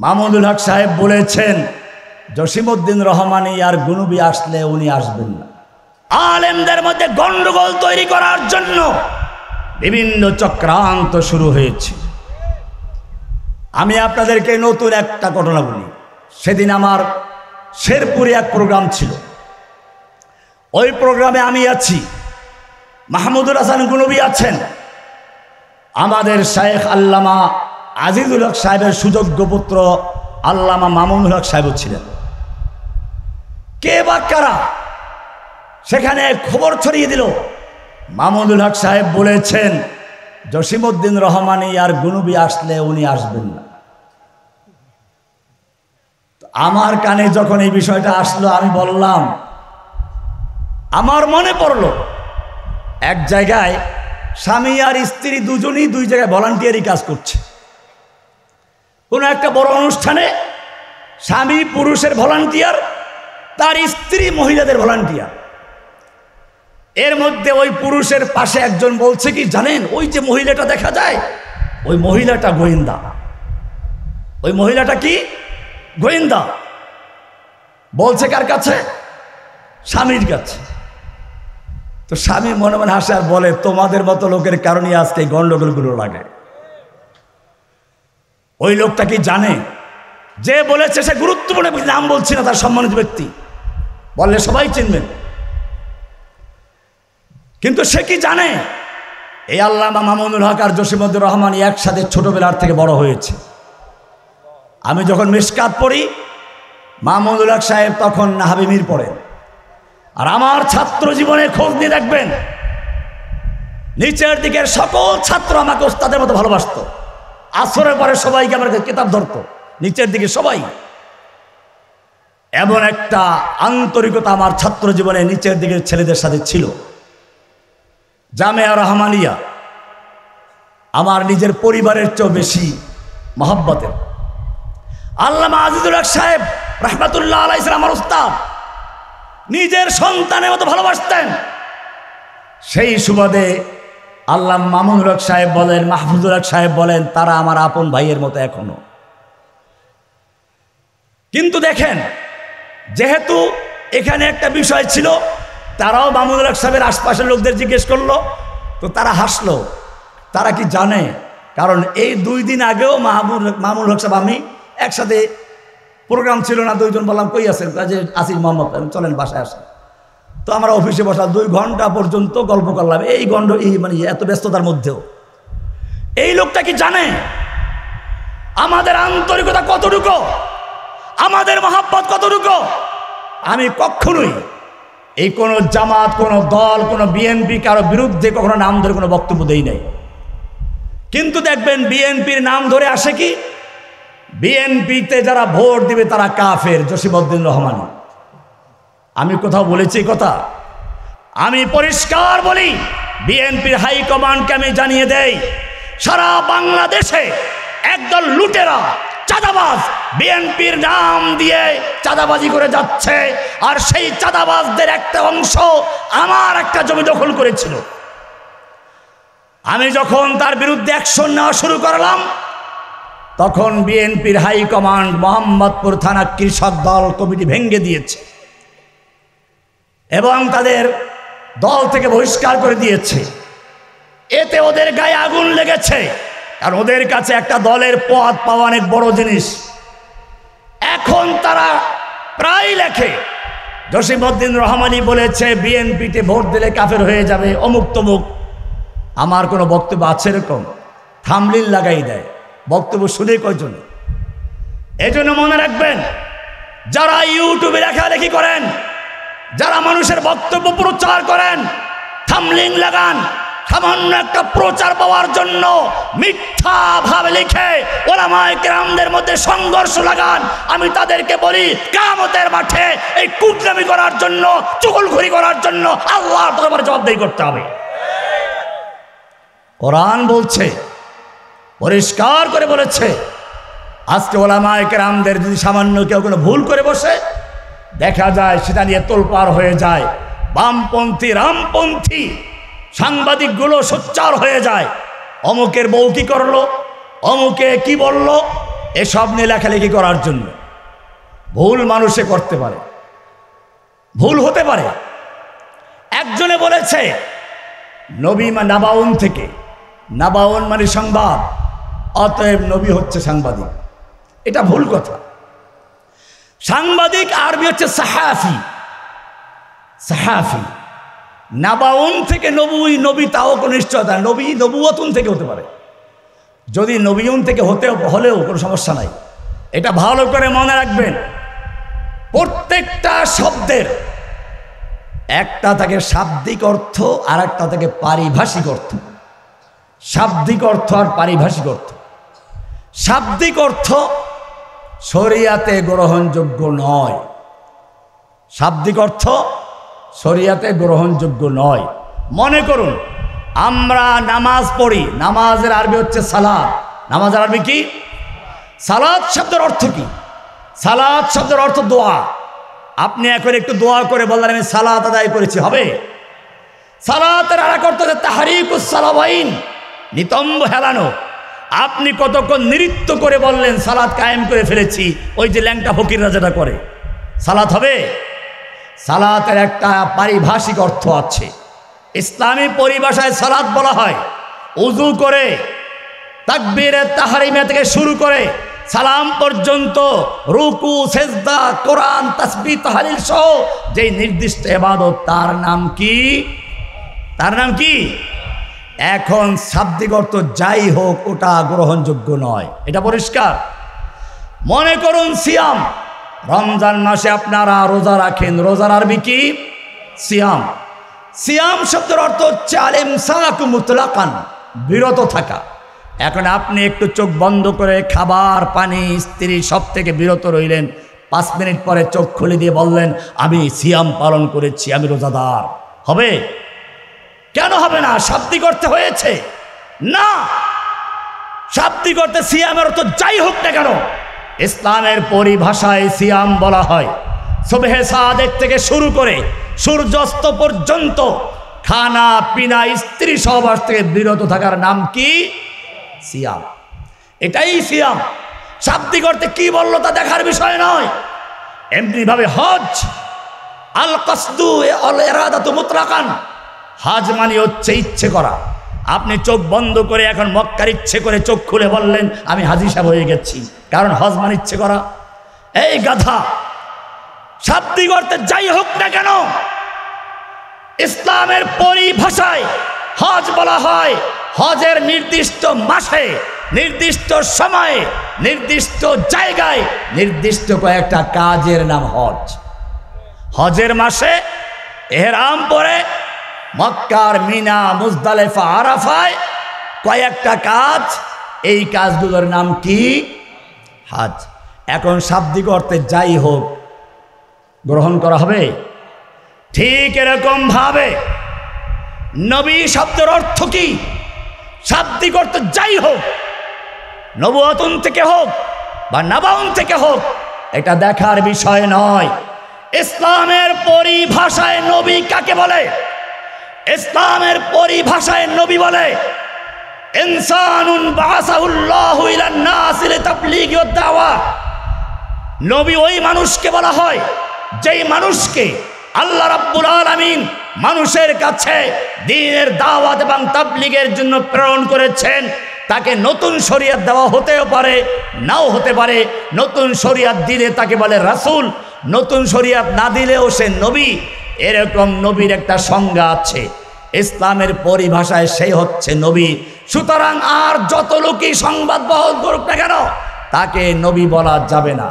মামুনুল হক সাহেব বলেছেন জসিমউদ্দিন রহমানী আর গুনুবি আসলে উনি আসবেন না। আলেমদের মধ্যে গন্ডগোল তৈরি করার জন্য বিভিন্ন চক্রান্ত শুরু হয়েছে। আমি আপনাদেরকে নতুন একটা ঘটনা বলি। সেদিন আমার শেরপুরে এক প্রোগ্রাম ছিল। ওই প্রোগ্রামে আমি আছি, মাহমুদুল হাসান গুনুবি আছেন, আমাদের শায়েখ আল্লামা আজিজুল হক সাহেবের সুযোগ্য পুত্র আল্লামা মামুনুল হক সাহেব ছিলেন। কে বা কারা সেখানে খবর ছড়িয়ে দিল মামুনুল হক সাহেব বলেছেন জসিমউদ্দিন রহমানী আর গুনুবি আসলে উনি আসবেন না। আমার কানে যখন এই বিষয়টা আসলো আমি বললাম, আমার মনে পড়ল এক জায়গায় স্বামী আর স্ত্রী দুজনই দুই জায়গায় ভলান্টিয়ারি কাজ করছে। কোনো একটা বড় অনুষ্ঠানে স্বামী পুরুষের ভলান্টিয়ার, তার স্ত্রী মহিলাদের ভলান্টিয়ার। এর মধ্যে ওই পুরুষের পাশে একজন বলছে কি জানেন, ওই যে মহিলাটা দেখা যায় ওই মহিলাটা গোয়েন্দা। ওই মহিলাটা কি গোয়েন্দা। বলছে কার কাছে? স্বামীর কাছে। তো স্বামী মনে মনে হাসে আর বলে তোমাদের মতো লোকের কারণে আজকে এই গন্ডগোলগুলো লাগে। ওই লোকটা কি জানে? যে বলেছে সে গুরুত্বপূর্ণ, নাম বলছি না, তার সম্মানিত ব্যক্তি, বললে সবাই চিনবেন। কিন্তু সে কি জানে এই আল্লামা মামুনুল হক আর জসিমউদ্দিন রহমান একসাথে ছোটবেলার থেকে বড় হয়েছে। আমি যখন মিশকাত পড়ি মামুনুল হক সাহেব তখন নাহাবি মীর পড়েন। আর আমার ছাত্র জীবনে খোঁজ নিয়ে দেখবেন নিচের দিকের সকল ছাত্র আমাকে ওস্তাদের মতো ভালোবাসত। আসরের পরে সবাইকে আমার কিতাব ধরত, নিচের দিকে সবাই। এমন একটা আন্তরিকতা আমার ছাত্র জীবনে নিচের দিকের ছেলেদের সাথে ছিল। জামিয়া রহমানিয়া আমার নিজের পরিবারের চেয়েও বেশি মহব্বতের। আল্লামা আজিজুল হক সাহেব রহমাতুল্লাহ আলাইহি আমার উস্তাদ, নিজের সন্তানের মতো ভালোবাসতেন। সেই সুবাদে আল্লামা মামুনুল হক সাহেব বলেন, মাহফুজুল হক সাহেব বলেন, তারা আমার আপন ভাইয়ের মতো এখনো। কিন্তু দেখেন, যেহেতু এখানে একটা বিষয় ছিল, তারাও মামুনুল হক সাহেবের আশপাশের লোকদের জিজ্ঞেস করলো, তো তারা হাসলো। তারা কি জানে? কারণ এই 2 দিন আগেও মামুনুল হক সাহেব আমি একসাথে প্রোগ্রাম ছিল না, 2 জন বললাম কই আছেন, কাজে আসিফ মোহাম্মদ, চলেন বাসায় আসেন। তো আমরা অফিসে বসলাম, 2 ঘন্টা পর্যন্ত গল্প করলাম। এই মানে এত ব্যস্ততার মধ্যেও এই লোকটা কি জানে আমাদের আন্তরিকতা কতটুকু, আমাদের মহব্বত কতটুকু? আমি কখনোই এই কোনো জামাত, কোনো দল, কোনো বিএনপি কারো বিরুদ্ধে কখনো নাম ধরে কোনো বক্তব্য দেই নাই। কিন্তু দেখবেন বিএনপির নাম ধরে আসে কি, বিএনপিতে যারা ভোট দিবে তারা কাফের, জসিমউদ্দিন রহমান। আমি কোথাও বলেছি কথা? আমি পরিষ্কার বলি, বিএনপির হাইকমান্ডকে আমি জানিয়ে দেই, সারা বাংলাদেশে একদল লুটেরা, চাঁদাবাজ বিএনপির নাম দিয়ে চাঁদাবাজি করে যাচ্ছে। আর সেই চাঁদাবাজদের একটা অংশ আমার একটা জমি দখল করেছিল। আমি যখন তার বিরুদ্ধে অ্যাকশন নেওয়া শুরু করলাম, তখন বিএনপির হাইকমান্ড মোহাম্মদপুর থানা কৃষক দল কমিটি ভেঙে দিয়েছে এবং তাদের দল থেকে বহিষ্কার করে দিয়েছে। এতে ওদের গায়ে আগুন লেগেছে, কারণ ওদের কাছে একটা দলের পদ পাওয়া অনেক বড় জিনিস। এখন তারা প্রায় লেখে জসিমউদ্দিন রহমানী বলেছে বিএনপিতে ভোট দিলে কাফের হয়ে যাবে, অমুক তমুক। আমার কোনো বক্তব্য আছে এরকম? থামলিন লাগাই দেয়, বক্তব্য শুনে কয়জন। এজন্য মনে রাখবেন, যারা ইউটিউবে লেখালেখি করেন, যারা মানুষের বক্তব্য প্রচার করেন, থামলিন লাগান। সামান্য একটা প্রচার পাওয়ার জন্য মিথ্যা ভাবে লিখে ওলামায়ে কেরামদের মধ্যে সংঘর্ষ লাগান। আমি তাদেরকে বলি, কিয়ামতের মাঠে এই কুটনামি করার জন্য, চুগলখড়ি করার জন্য আল্লাহর দরবারে জবাবদিহি করতে হবে। কোরআন বলছে, পরিষ্কার করে বলেছে, আজকে ওলামায়ে কেরামদের যদি সামান্য কেউ কোনো ভুল করে বসে, দেখা যায় সেটা নিয়ে তোলপাড় হয়ে যায়। বামপন্থী, রামপন্থী সাংবাদিকগুলো সোচ্চার হয়ে যায়। অমুকের বউ কি করলো, অমুকে কি বলল, এসব নিয়ে লেখালেখি করার জন্য। ভুল মানুষে করতে পারে, ভুল হতে পারে। একজনে বলেছে নবী নাবাউন থেকে, নাবাউন মানে সংবাদ, অতএব নবী হচ্ছে সাংবাদিক। এটা ভুল কথা। সাংবাদিক আরবি হচ্ছে সাহাফি, সাহাফি। নাবাউন থেকে নবী তাও কোনো নিশ্চয়তা, নবী নবুয়তুন থেকে হতে পারে। যদি নবীউন থেকে হলেও কোনো সমস্যা নাই। এটা ভালো করে মনে রাখবেন। প্রত্যেকটা শব্দের একটা থাকে শাব্দিক অর্থ, আর একটা থাকে পারিভাষিক অর্থ। শাব্দিক অর্থ আর পারিভাষিক অর্থ। শাব্দিক অর্থ শরিয়াতে গ্রহণযোগ্য নয়। শাব্দিক অর্থ শরিয়াতে গ্রহণযোগ্য নয়। মনে করুন আমরা নামাজ পড়ি, নামাজের আরবি হচ্ছে সালাত। নামাজের আরবি কি? সালাত শব্দের অর্থ কি? সালাত শব্দের অর্থ দোয়া। আপনি এখন একটু দোয়া করে বললেন আমি সালাত আদায় করেছি, হবে? সালাতের আর এক অর্থ হচ্ছে তাহরিকুস সালাওয়াইন, নিতম্ব হেলানো। আপনি কতক্ষণ নৃত্য করে বললেন সালাত কায়েম করে ফেলেছি, ওই যে ল্যাংটা ফকিররা যেটা করে, সালাত হবে? সালাতের একটা পারিভাষিক অর্থ আছে। ইসলামী পরিভাষায় সালাত বলা হয় উযু করে তাকবীরে তাহরিমা থেকে শুরু করে সালাম পর্যন্ত রুকু, সেজদা, কোরআন, তাসবিহ, তাহলিল সহ যে নির্দিষ্ট ইবাদত, তার নাম কি? তার নাম কি? এখন শাব্দিক অর্থ যাই হোক ওটা গ্রহণযোগ্য নয়, এটা পরিষ্কার। মনে করুন সিয়াম, রমজান মাসে আপনারা রোজা রাখেন, রোজার আরবি কি? সিয়াম। সিয়াম শব্দের অর্থ হচ্ছে আল ইমসাক মুতলাকান, বিরত থাকা। এখন আপনি একটু চোখ বন্ধ করে খাবার, পানি, স্ত্রী সব থেকে বিরত রইলেন, 5 মিনিট পরে চোখ খুলে দিয়ে বললেন আমি সিয়াম পালন করেছি, আমি রোজাদার, হবে? কেন হবে না? শাব্দিক অর্থে হয়েছে না। শাব্দিক অর্থে সিয়ামের অর্থ যাই হোক না কেন, ইসলামের পরিভাষায় সিয়াম বলা হয় সুবহে সাদেক থেকে শুরু করে সূর্যাস্ত পর্যন্ত খানা পিনা, স্ত্রী সহবাস থেকে বিরত থাকার নাম কি? সিয়াম। এটাই সিয়াম। শাব্দিক অর্থে কি বললো তা দেখার বিষয় নয়। এমনিভাবে হজ, আল কসদু আল ইরাদাতু মুতলাকান, হজ মানে হচ্ছে ইচ্ছে করা। আপনি চোখ বন্ধ করে এখন মক্কার ইচ্ছে করে চোখ খুলে বললেন আমি হাজী সাহেব হয়ে গেছি, কারণ হজ মানে ইচ্ছে করা। এই গাধা, শাব্দিক অর্থে যাই হোক না কেন, ইসলামের পরিভাষায় হজ বলা হয় হজের নির্দিষ্ট মাসে, নির্দিষ্ট সময়ে, নির্দিষ্ট জায়গায়, নির্দিষ্ট কয়েকটা কাজের নাম হজ। হজের মাসে এহরাম পরে মক্কার মিনা, মুজদালিফা, আরাফায় কয়েকটা কাজ, এই কাজগুলোর নাম কি? হজ। এখন শাব্দিক অর্থে যাই হোক গ্রহণ করা হবে। ঠিক এরকম ভাবে নবী শব্দের অর্থ কি? শাব্দিক অর্থ যাই হোক, নবুয়তুন থেকে হোক বা নাবাউন থেকে হোক, এটা দেখার বিষয় নয়। ইসলামের পরিভাষায় নবী কাকে বলে? ইসলামের পরিভাষায় নবী বলে ইনসানুন বাআসাহুল্লাহু ইলান নাসি লিতাবলীগি ওয়াদ দাওয়া। নবী ওই মানুষকে বলা হয় যেই মানুষকে আল্লাহ রাব্বুল আলামিন মানুষের কাছে দ্বীনের দাওয়াত এবং তাবলীগের জন্য প্রেরণ করেছেন। তাকে নতুন শরীয়ত দেওয়া হতেও পারে, নাও হতে পারে। নতুন শরীয়ত দিলে তাকে বলে রাসূল, নতুন শরীয়ত না দিলেও সে নবী। এরকম নবীর একটা সংজ্ঞা আছে। ইসলামের পরিভাষায় সেই হচ্ছে নবী। সুতরাং আর যত লোকই সংবাদ বহন করুক না কেন, তাকে নবী বলা যাবে না।